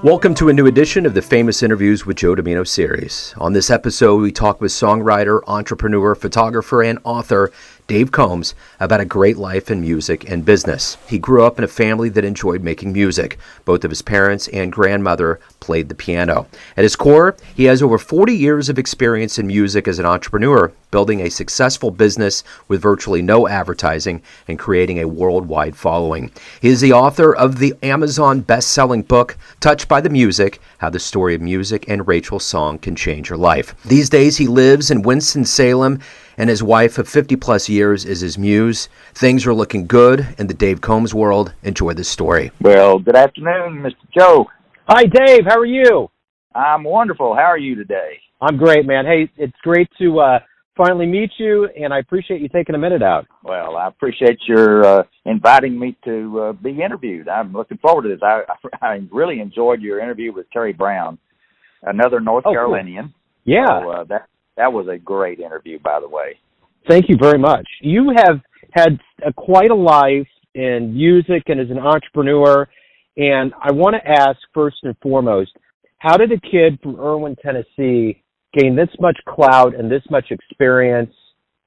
Welcome to a new edition of the Famous Interviews with Joe Dimino series. On this episode, we talk with songwriter, entrepreneur, photographer, and author Dave Combs about a great life in music and business. He grew up in a family that enjoyed making music. Both of his parents and grandmother played the piano. At his core, he has over 40 years of experience in music as an entrepreneur, building a successful business with virtually no advertising and creating a worldwide following. He is the author of the Amazon best-selling book, Touched by the Music, How the Story of Music and Rachel's Song Can Change Your Life. These days, he lives in Winston-Salem, and his wife of 50-plus years is his muse. Things are looking good in the Dave Combs world. Enjoy this story. Well, good afternoon, Mr. Joe. Hi, Dave. How are you? I'm wonderful. How are you today? I'm great, man. Hey, it's great to finally meet you, and I appreciate you taking a minute out. Well, I appreciate your inviting me to be interviewed. I'm looking forward to this. I really enjoyed your interview with Terry Brown, another North Carolinian. Cool. Yeah. So, that was a great interview, by the way. Thank you very much. You have had quite a life in music and as an entrepreneur, and I want to ask first and foremost, how did a kid from Irwin, Tennessee gain this much clout and this much experience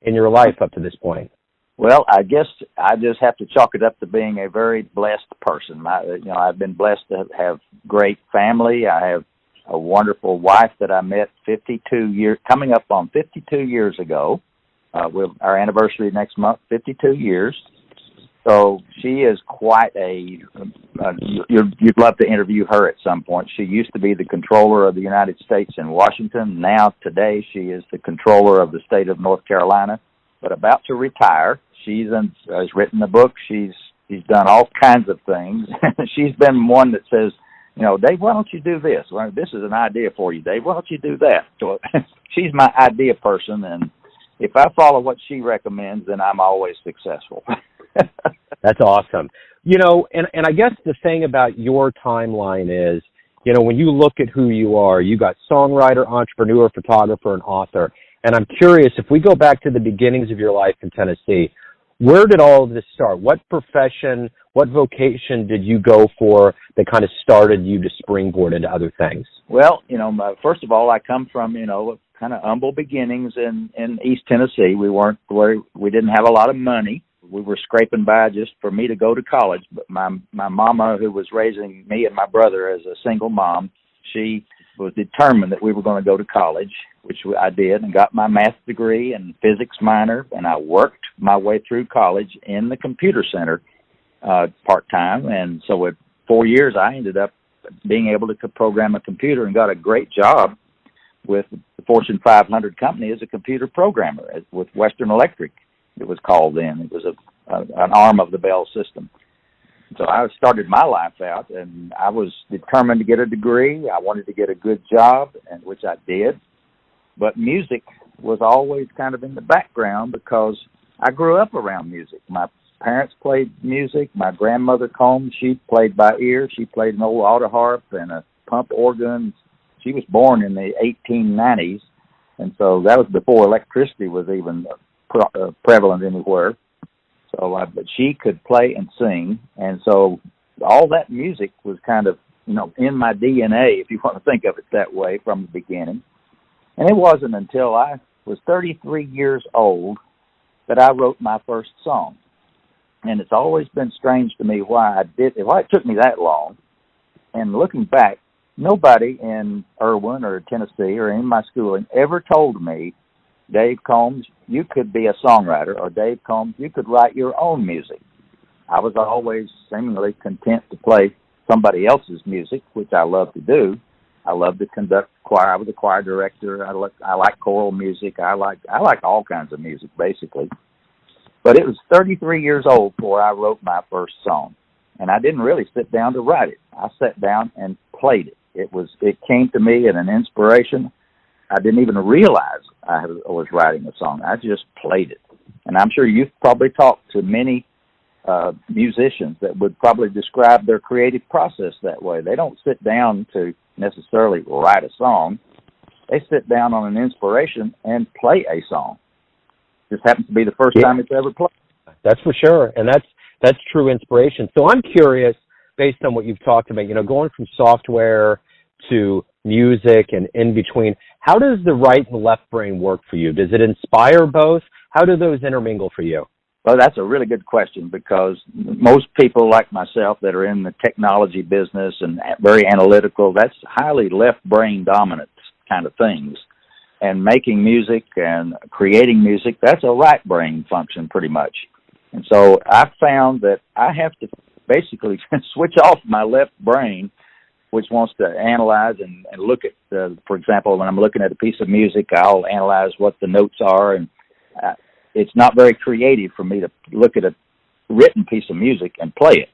in your life up to this point? Well, I guess I just have to chalk it up to being a very blessed person. I've been blessed to have great family. I have a wonderful wife that I met coming up on 52 years ago. Our anniversary next month, 52 years. So she is quite you'd love to interview her at some point. She used to be the controller of the United States in Washington. Now, today, she is the controller of the state of North Carolina, but about to retire. She's has written a book. She's done all kinds of things. She's been one that says, Dave, why don't you do this? Well, this is an idea for you, Dave. Why don't you do that? So she's my idea person, and if I follow what she recommends, then I'm always successful. That's awesome. And I guess the thing about your timeline is, when you look at who you are, you got songwriter, entrepreneur, photographer, and author. And I'm curious, if we go back to the beginnings of your life in Tennessee, where did all of this start? What profession, what vocation did you go for that kind of started you to springboard into other things? Well, first of all, I come from, kind of humble beginnings in East Tennessee. We didn't have a lot of money. We were scraping by just for me to go to college. But my mama, who was raising me and my brother as a single mom, she was determined that we were going to go to college, which I did, and got my math degree and physics minor, and I worked my way through college in the computer center part-time. And so at 4 years, I ended up being able to program a computer and got a great job with the Fortune 500 company as a computer programmer with Western Electric, it was called then. It was an arm of the Bell system. So I started my life out, and I was determined to get a degree. I wanted to get a good job, and which I did. But music was always kind of in the background because I grew up around music. My parents played music. My grandmother Combs, she played by ear. She played an old auto harp and a pump organ. She was born in the 1890s, and so that was before electricity was even prevalent anywhere. So, but she could play and sing, and so all that music was kind of, in my DNA, if you want to think of it that way, from the beginning. And it wasn't until I was 33 years old that I wrote my first song. And it's always been strange to me why it took me that long. And looking back, nobody in Irwin or Tennessee or in my schooling ever told me, Dave Combs, you could be a songwriter, or Dave Combs, you could write your own music. I was always seemingly content to play somebody else's music, which I love to do. I love to conduct choir. I was a choir director. I like choral music. I like all kinds of music, basically. But it was 33 years old before I wrote my first song, and I didn't really sit down to write it. I sat down and played it. It came to me in an inspiration. I didn't even realize I was writing a song. I just played it. And I'm sure you've probably talked to many musicians that would probably describe their creative process that way. They don't sit down to necessarily write a song. They sit down on an inspiration and play a song. Just happens to be the first time it's ever played. That's for sure, and that's true inspiration. So I'm curious, based on what you've talked about, going from software to music and in between, how does the right and left brain work for you? Does it inspire both? How do those intermingle for you? Well, that's a really good question, because most people like myself that are in the technology business and very analytical, that's highly left brain dominant kind of things. And making music and creating music, that's a right brain function pretty much. And so I found that I have to basically switch off my left brain, which wants to analyze and look at, for example, when I'm looking at a piece of music, I'll analyze what the notes are, and it's not very creative for me to look at a written piece of music and play it.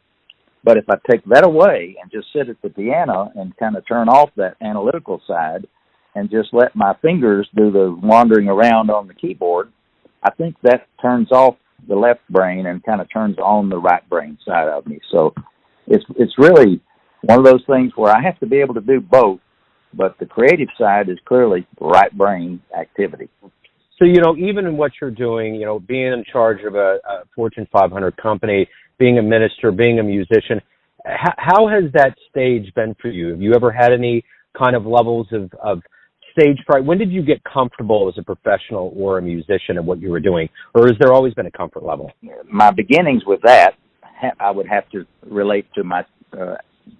But if I take that away and just sit at the piano and kind of turn off that analytical side and just let my fingers do the wandering around on the keyboard, I think that turns off the left brain and kind of turns on the right brain side of me. So it's really one of those things where I have to be able to do both, but the creative side is clearly right brain activity. So, even in what you're doing, being in charge of a Fortune 500 company, being a minister, being a musician, how has that stage been for you? Have you ever had any kind of levels of stage fright? When did you get comfortable as a professional or a musician in what you were doing? Or has there always been a comfort level? My beginnings with that, I would have to relate to my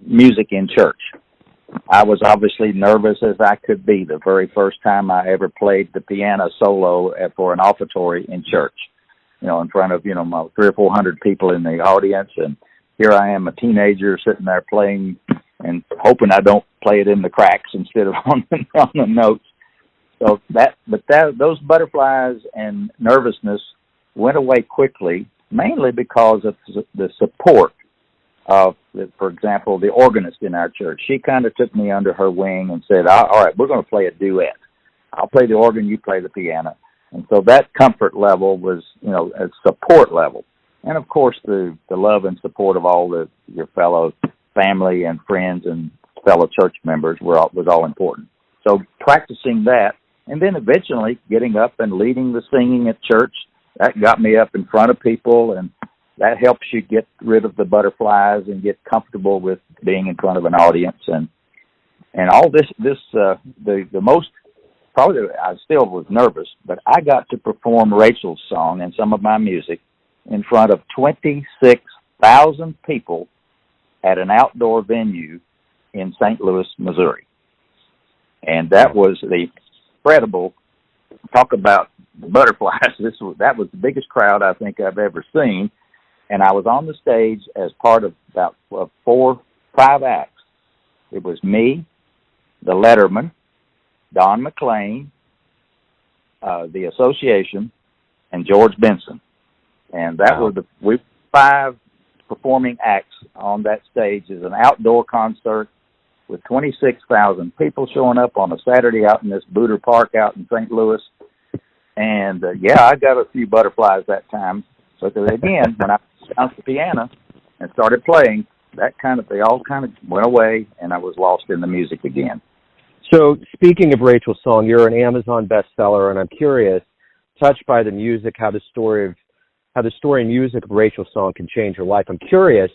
music in church. I was obviously nervous as I could be the very first time I ever played the piano solo for an offertory in church, in front of, my 300 or 400 people in the audience. And here I am, a teenager sitting there playing and hoping I don't play it in the cracks instead of on the notes. So those butterflies and nervousness went away quickly, mainly because of the support of, for example, the organist in our church. She kind of took me under her wing and said, all right, we're going to play a duet. I'll play the organ, you play the piano. And so that comfort level was, a support level. And, of course, the love and support of all your fellow family and friends and fellow church members was all important. So practicing that, and then eventually getting up and leading the singing at church, that got me up in front of people, and that helps you get rid of the butterflies and get comfortable with being in front of an audience. And all this, the most, probably I still was nervous, but I got to perform Rachel's song and some of my music in front of 26,000 people at an outdoor venue in St. Louis, Missouri. And that was the incredible, talk about butterflies. That was the biggest crowd I think I've ever seen. And I was on the stage as part of about 5 acts. It was me, the Letterman, Don McLean, the Association, and George Benson. And that were we 5 performing acts on that stage as an outdoor concert with 26,000 people showing up on a Saturday out in this Booter Park out in St. Louis. And, I got a few butterflies that time. But again, when I got the piano and started playing, they all kind of went away, and I was lost in the music again. So speaking of Rachel's song, you're an Amazon bestseller, and I'm curious, touched by the music, how the story and music of Rachel's song can change your life. I'm curious,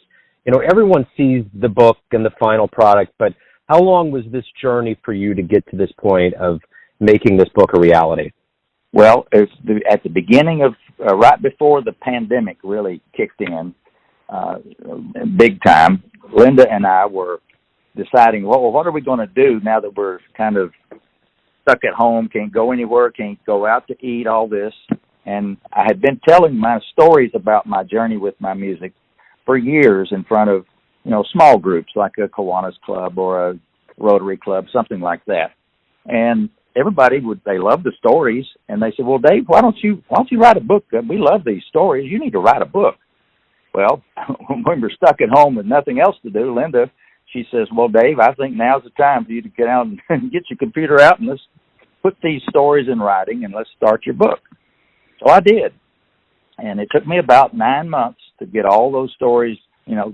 everyone sees the book and the final product, but how long was this journey for you to get to this point of making this book a reality? Well, it's at the beginning of, right before the pandemic really kicked in, big time, Linda and I were deciding, well, what are we going to do now that we're kind of stuck at home, can't go anywhere, can't go out to eat, all this. And I had been telling my stories about my journey with my music for years in front of, small groups like a Kiwanis Club or a Rotary Club, something like that. And everybody they loved the stories, and they said, well, Dave, why don't you write a book? We love these stories. You need to write a book. Well, when we're stuck at home with nothing else to do, Linda, she says, well, Dave, I think now's the time for you to get out and get your computer out and let's put these stories in writing and let's start your book. So I did. And it took me about 9 months to get all those stories,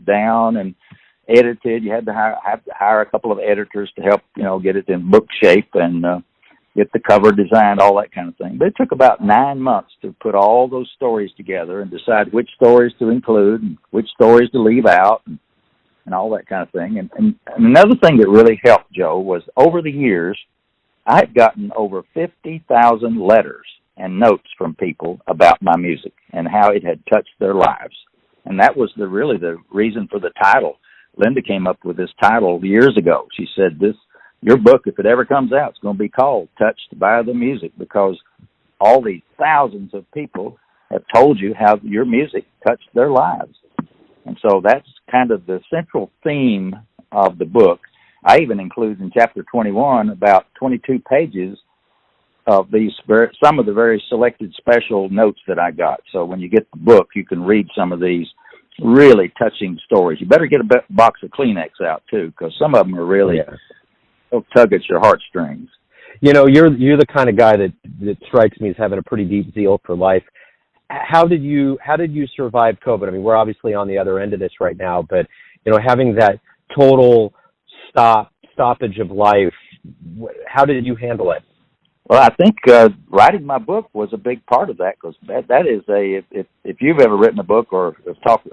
down and edited. You had to hire a couple of editors to help, get it in book shape and get the cover designed, all that kind of thing. But it took about 9 months to put all those stories together and decide which stories to include and which stories to leave out. and all that kind of thing. And another thing that really helped, Joe, was over the years, I had gotten over 50,000 letters and notes from people about my music and how it had touched their lives. And that was really the reason for the title. Linda came up with this title years ago. She said, your book, if it ever comes out, it's going to be called Touched by the Music, because all these thousands of people have told you how your music touched their lives. And so that's kind of the central theme of the book. I even include in chapter 21 about 22 pages of some of the very selected special notes that I got. So when you get the book, you can read some of these really touching stories. You better get a box of Kleenex out too, because some of them are really tug at your heartstrings. You know, you're the kind of guy that strikes me as having a pretty deep zeal for life. How did you survive COVID? I mean, we're obviously on the other end of this right now, but you know, having that total stoppage of life, how did you handle it? Well, I think writing my book was a big part of that, because that is if you've ever written a book or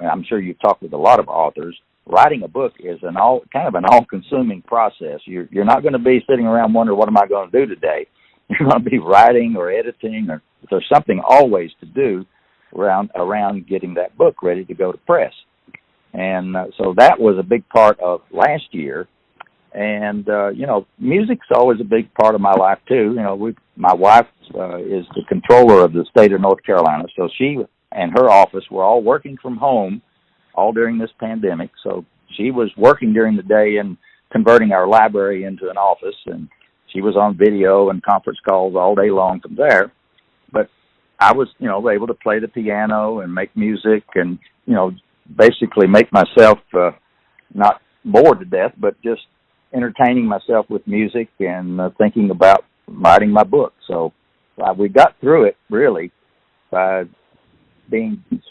I'm sure you've talked with a lot of authors. Writing a book is an all-consuming process. You're not going to be sitting around wondering, what am I going to do today? You're going to be writing or editing, or there's something always to do around getting that book ready to go to press. And so that was a big part of last year. And, you know, music's always a big part of my life, too. You know, my wife is the controller of the state of North Carolina, so she and her office were all working from home all during this pandemic. So she was working during the day and converting our library into an office, and she was on video and conference calls all day long from there. But I was, you know, able to play the piano and make music and, you know, basically make myself not bored to death, but just entertaining myself with music and thinking about writing my book. So we got through it really by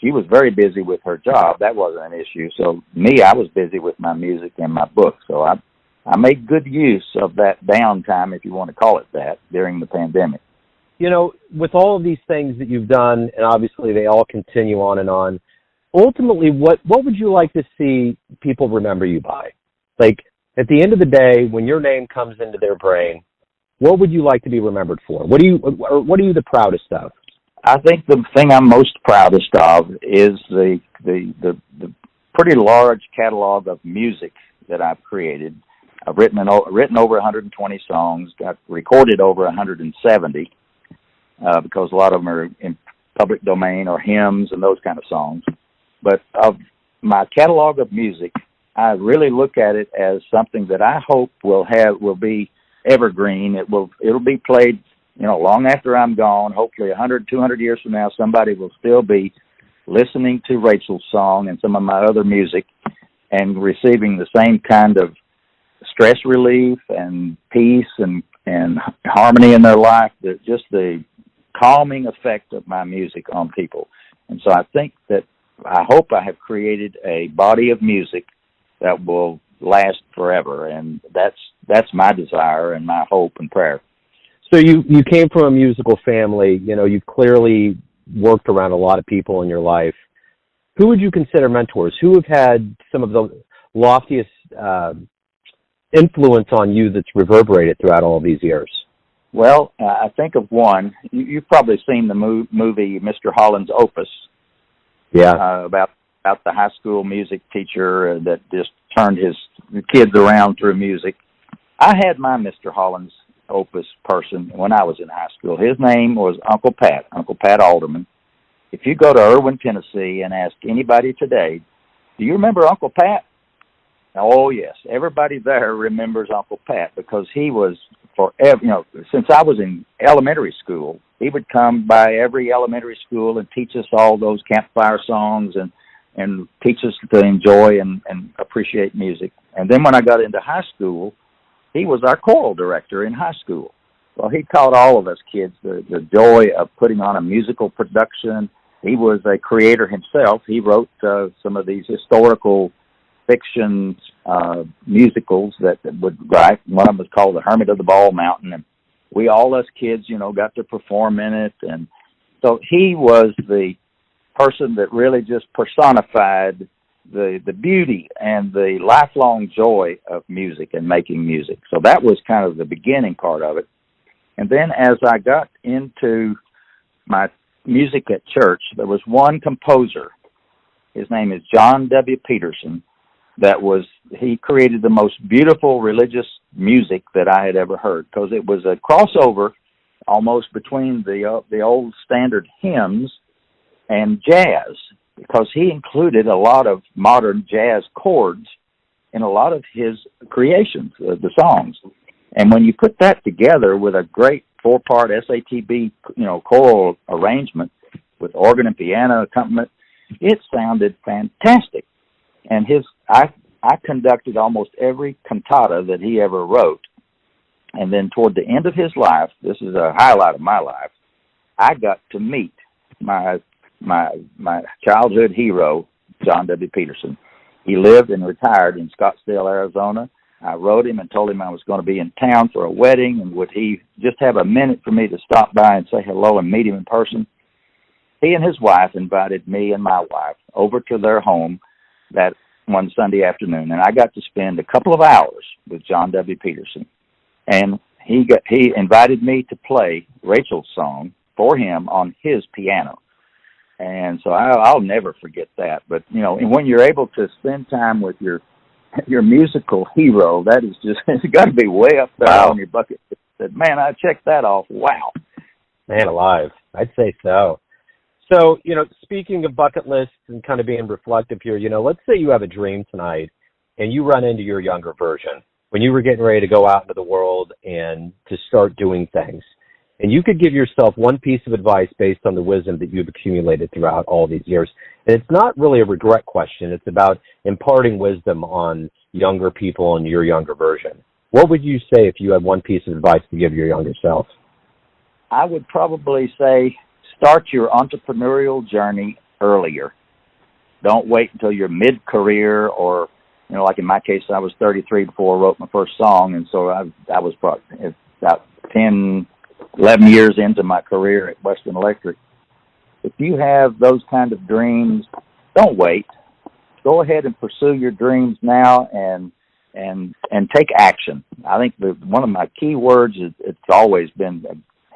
she was very busy with her job. That wasn't an issue. So I was busy with my music and my book. So I made good use of that downtime, if you want to call it that, during the pandemic. You know, with all of these things that you've done, and obviously they all continue on and on, ultimately, what would you like to see people remember you by? Like, at the end of the day, when your name comes into their brain, what would you like to be remembered for? What are you the proudest of? I think the thing I'm most proudest of is the pretty large catalog of music that I've created. I've written over 120 songs, got recorded over 170, because a lot of them are in public domain or hymns and those kind of songs. But of my catalog of music, I really look at it as something that I hope will be evergreen. It'll be played, you know, long after I'm gone. Hopefully 100, 200 years from now, somebody will still be listening to Rachel's song and some of my other music and receiving the same kind of stress relief and peace and harmony in their life, just the calming effect of my music on people. And so I hope I have created a body of music that will last forever, and that's my desire and my hope and prayer. So you came from a musical family. You know, you've clearly worked around a lot of people in your life. Who would you consider mentors? Who have had some of the loftiest influence on you that's reverberated throughout all of these years? Well, I think of one. You've probably seen the movie Mr. Holland's Opus. Yeah. About the high school music teacher that just turned his kids around through music. I had my Mr. Holland's Opus person when I was in high school. His name was Uncle Pat Alderman. If you go to Irwin, Tennessee, and ask anybody today, do you remember Uncle Pat? Oh, yes. Everybody there remembers Uncle Pat because he was forever, you know, since I was in elementary school, he would come by every elementary school and teach us all those campfire songs and teach us to enjoy and appreciate music. And then when I got into high school, he was our choral director in high school. Well, he taught all of us kids the joy of putting on a musical production. He was a creator himself. He wrote some of these historical fiction musicals that would write. One of them was called The Hermit of the Bald Mountain, and we all us kids, you know, got to perform in it. And so he was the person that really just personified the beauty and the lifelong joy of music and making music. So that was kind of the beginning part of it. And then as I got into my music at church, there was one composer. His name is John W. Peterson. He created the most beautiful religious music that I had ever heard, because it was a crossover almost between the old standard hymns and jazz, because he included a lot of modern jazz chords in a lot of his creations, the songs. And when you put that together with a great 4-part SATB, choral arrangement with organ and piano accompaniment, it sounded fantastic. And I conducted almost every cantata that he ever wrote. And then toward the end of his life, this is a highlight of my life, I got to meet my childhood hero, John W. Peterson. He lived and retired in Scottsdale, Arizona. I wrote him and told him I was going to be in town for a wedding, and would he just have a minute for me to stop by and say hello and meet him in person. He and his wife invited me and my wife over to their home that one Sunday afternoon, and I got to spend a couple of hours with John W. Peterson. And he invited me to play Rachel's song for him on his piano. And so I'll never forget that. But, and when you're able to spend time with your musical hero, that is just, it's got to be way up there on your bucket list. Man, I checked that off. Wow. Man alive. I'd say so. So, speaking of bucket lists and kind of being reflective here, let's say you have a dream tonight and you run into your younger version when you were getting ready to go out into the world and to start doing things. And you could give yourself one piece of advice based on the wisdom that you've accumulated throughout all these years. And it's not really a regret question. It's about imparting wisdom on younger people and your younger version. What would you say if you had one piece of advice to give your younger self? I would probably say start your entrepreneurial journey earlier. Don't wait until you're mid-career, or, like in my case, I was 33 before I wrote my first song, and so I was probably about 10, 11 years into my career at Western Electric. If you have those kind of dreams, don't wait. Go ahead and pursue your dreams now and take action. I think one of my key words it's always been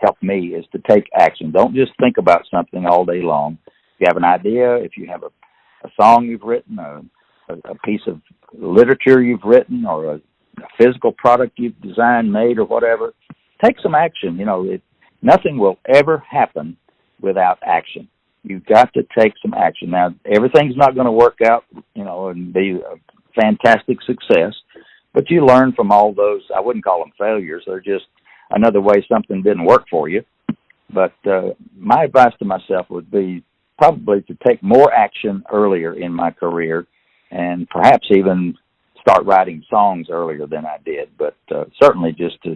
helped me is to take action. Don't just think about something all day long. If you have an idea, if you have a song you've written, a piece of literature you've written, or a physical product you've designed, made, or whatever, take some action. Nothing will ever happen without action. You've got to take some action. Now, everything's not going to work out, and be a fantastic success, but you learn from all those. I wouldn't call them failures. They're just another way something didn't work for you. But my advice to myself would be probably to take more action earlier in my career, and perhaps even start writing songs earlier than I did. But certainly just to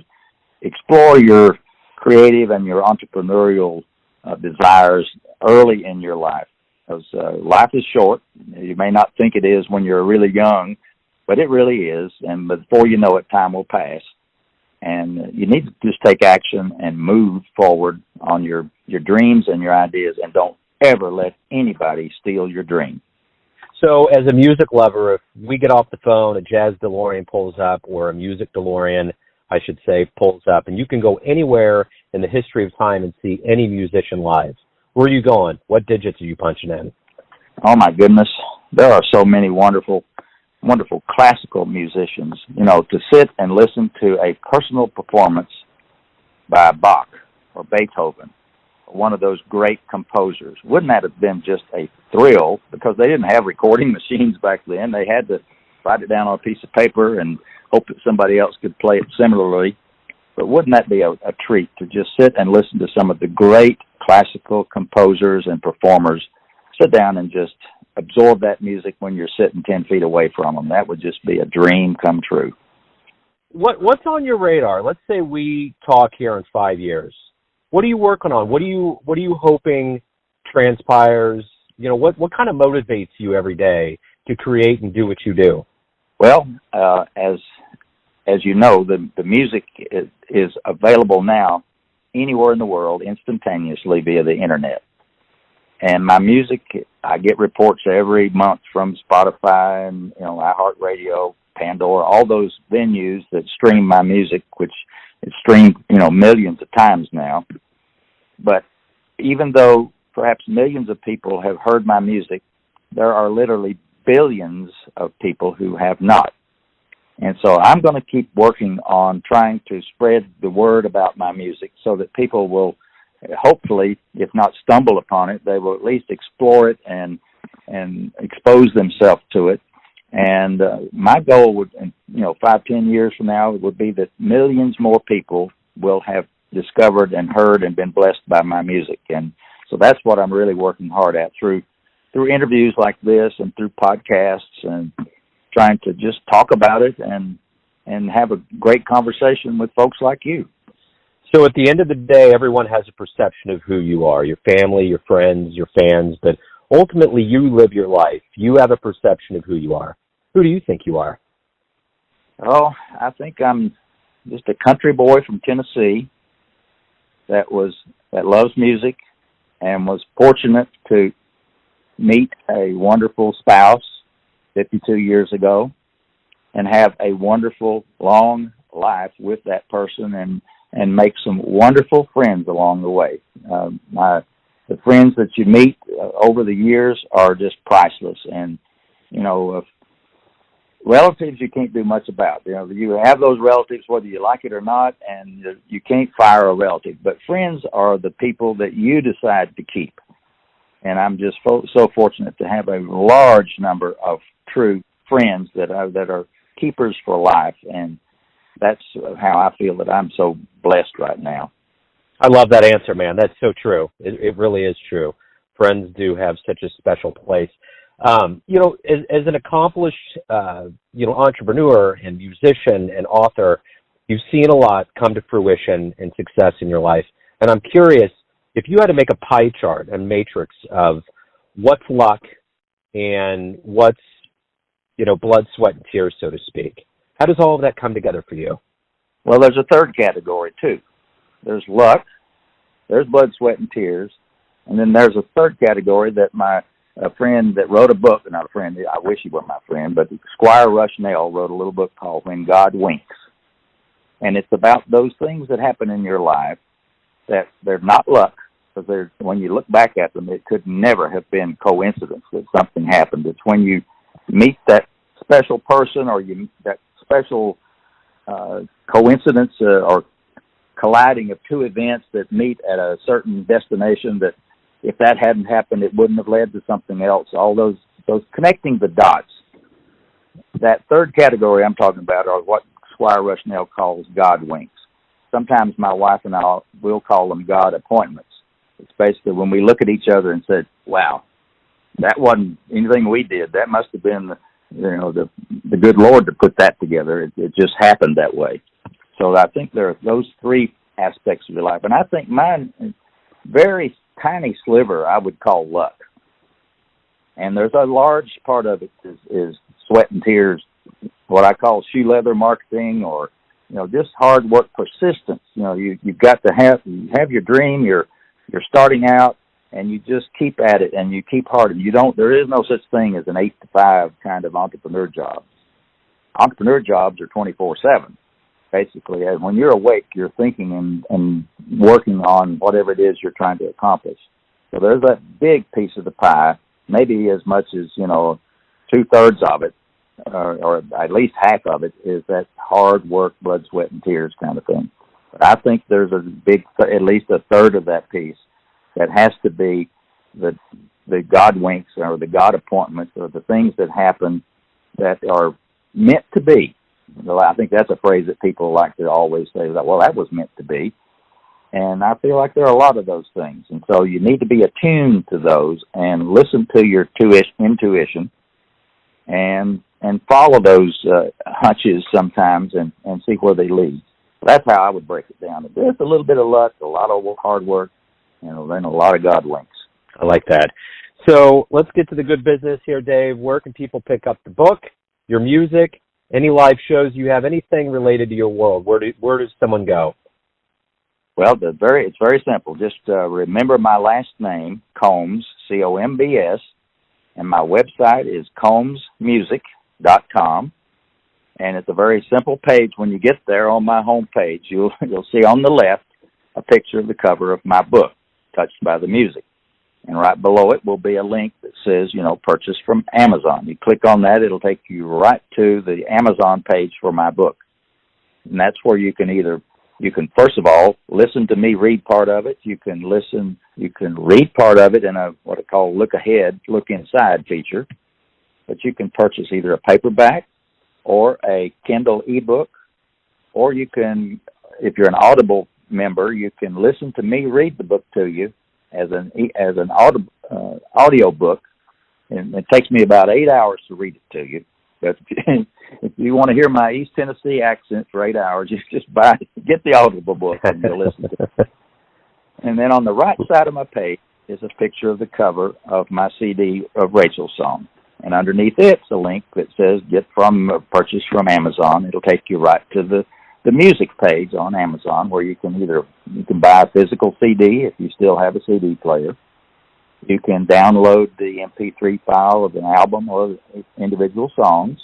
explore your creative and your entrepreneurial desires early in your life. Because life is short. You may not think it is when you're really young, but it really is. And before you know it, time will pass. And you need to just take action and move forward on your dreams and your ideas, and don't ever let anybody steal your dream. So as a music lover, if we get off the phone, a jazz DeLorean pulls up, or a music DeLorean, I should say, pulls up, and you can go anywhere in the history of time and see any musician live, where are you going? What digits are you punching in? Oh, my goodness. There are so many wonderful classical musicians. To sit and listen to a personal performance by Bach or Beethoven, one of those great composers. Wouldn't that have been just a thrill? Because they didn't have recording machines back then. They had to write it down on a piece of paper and hope that somebody else could play it similarly. But wouldn't that be a treat to just sit and listen to some of the great classical composers and performers? Sit down and just absorb that music when you're sitting 10 feet away from them. That would just be a dream come true. What's on your radar? Let's say we talk here in 5 years. What are you working on? What are you hoping transpires? What kind of motivates you every day to create and do what you do? Well, as you know, the music is available now anywhere in the world instantaneously via the internet. And my music, I get reports every month from Spotify and, iHeartRadio, Pandora, all those venues that stream my music, which is streamed, millions of times now. But even though perhaps millions of people have heard my music, there are literally billions of people who have not. And so I'm going to keep working on trying to spread the word about my music so that people will hopefully, if not stumble upon it, they will at least explore it and expose themselves to it. And my goal would, 5-10 years from now, would be that millions more people will have discovered and heard and been blessed by my music. And so that's what I'm really working hard at through interviews like this and through podcasts and trying to just talk about it and have a great conversation with folks like you. So at the end of the day, everyone has a perception of who you are, your family, your friends, your fans, but ultimately you live your life. You have a perception of who you are. Who do you think you are? Oh, I think I'm just a country boy from Tennessee that loves music and was fortunate to meet a wonderful spouse 52 years ago and have a wonderful long life with that person and make some wonderful friends along the way. The friends that you meet over the years are just priceless. And, relatives you can't do much about. You have those relatives whether you like it or not, and you can't fire a relative. But friends are the people that you decide to keep. And I'm just so fortunate to have a large number of true friends that are keepers for life. And that's how I feel that I'm so blessed right now. I love that answer, man. That's so true. It really is true. Friends do have such a special place. As an accomplished, entrepreneur and musician and author, you've seen a lot come to fruition and success in your life. And I'm curious, if you had to make a pie chart, a matrix of what's luck and what's, blood, sweat, and tears, so to speak, how does all of that come together for you? Well, there's a third category, too. There's luck, there's blood, sweat, and tears, and then there's a third category that a friend that wrote a book, not a friend, I wish he were my friend, but Squire Rushnell wrote a little book called When God Winks. And it's about those things that happen in your life that they're not luck, because when you look back at them, it could never have been coincidence that something happened. It's when you meet that special person or that special coincidence or colliding of two events that meet at a certain destination that if that hadn't happened, it wouldn't have led to something else. All those connecting the dots. That third category I'm talking about are what Squire Rushnell calls God winks. Sometimes my wife and I will call them God appointments. It's basically when we look at each other and said, wow, that wasn't anything we did. That must have been the good Lord to put that together. It just happened that way. So I think there are those three aspects of your life. And I think mine, very tiny sliver, I would call luck. And there's a large part of it is sweat and tears, what I call shoe leather marketing, or just hard work, persistence. You've got to have your dream. You're starting out, and you just keep at it and you keep hard. There is no such thing as an 8-to-5 kind of entrepreneur job. Entrepreneur jobs are 24/7. Basically, when you're awake, you're thinking and working on whatever it is you're trying to accomplish. So there's that big piece of the pie, maybe as much as 2/3 of it, or at least half of it, is that hard work, blood, sweat, and tears kind of thing. But I think there's at least a third of that piece that has to be the God winks or the God appointments or the things that happen that are meant to be. I think that's a phrase that people like to always say, well, that was meant to be. And I feel like there are a lot of those things. And so you need to be attuned to those and listen to your intuition and follow those hunches sometimes and see where they lead. That's how I would break it down. There's a little bit of luck, a lot of hard work, and then a lot of God winks. I like that. So let's get to the good business here, Dave. Where can people pick up the book, your music, any live shows you have, anything related to your world? Where does someone go? Well, it's very simple. Just remember my last name, Combs, COMBS, and my website is combsmusic.com. And it's a very simple page. When you get there on my home page, you'll see on the left a picture of the cover of my book, Touched by the Music. And right below it will be a link that says, purchase from Amazon. You click on that, it'll take you right to the Amazon page for my book. And that's where you can first of all listen to me read part of it. You can read part of it in a what I call look ahead, look inside feature. But you can purchase either a paperback or a Kindle ebook, or you can, if you're an Audible member, you can listen to me read the book to you as an audio book, and it takes me about 8 hours to read it to you. But if you want to hear my East Tennessee accent for 8 hours, you just get the Audible book and you'll listen to it. And then on the right side of my page is a picture of the cover of my CD of Rachel's song. And underneath it's a link that says purchase from Amazon. It'll take you right to the music page on Amazon, where you can buy a physical CD if you still have a CD player. You can download the MP3 file of an album or individual songs.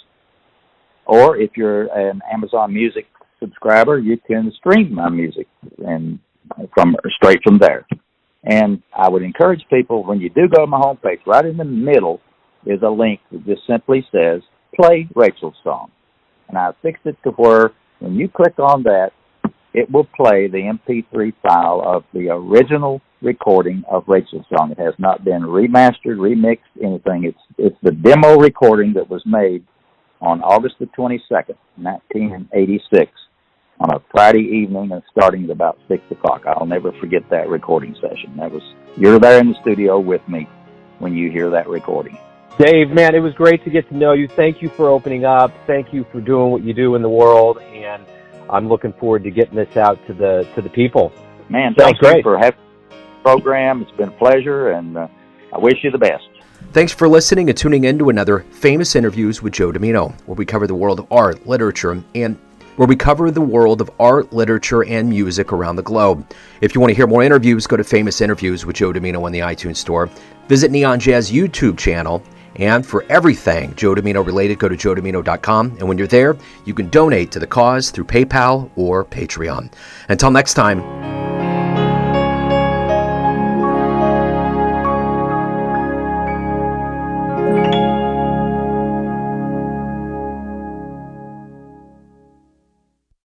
Or if you're an Amazon Music subscriber, you can stream my music and straight from there. And I would encourage people, when you do go to my homepage, right in the middle is a link that just simply says, play Rachel's song. And I fixed it to where when you click on that, it will play the MP3 file of the original recording of Rachel's song. It has not been remastered, remixed, anything. It's the demo recording that was made on August the 22nd, 1986, on a Friday evening and starting at about 6 o'clock. I'll never forget that recording session. You're there in the studio with me when you hear that recording. Dave, man, it was great to get to know you. Thank you for opening up. Thank you for doing what you do in the world, and I'm looking forward to getting this out to the people. Man, thanks for having the program. It's been a pleasure, and I wish you the best. Thanks for listening and tuning in to another Famous Interviews with Joe Dimino, where we cover the world of art, literature, and music around the globe. If you want to hear more interviews, go to Famous Interviews with Joe Dimino in the iTunes Store. Visit Neon Jazz YouTube channel. And for everything Joe Dimino related, go to joedimino.com. And when you're there, you can donate to the cause through PayPal or Patreon. Until next time,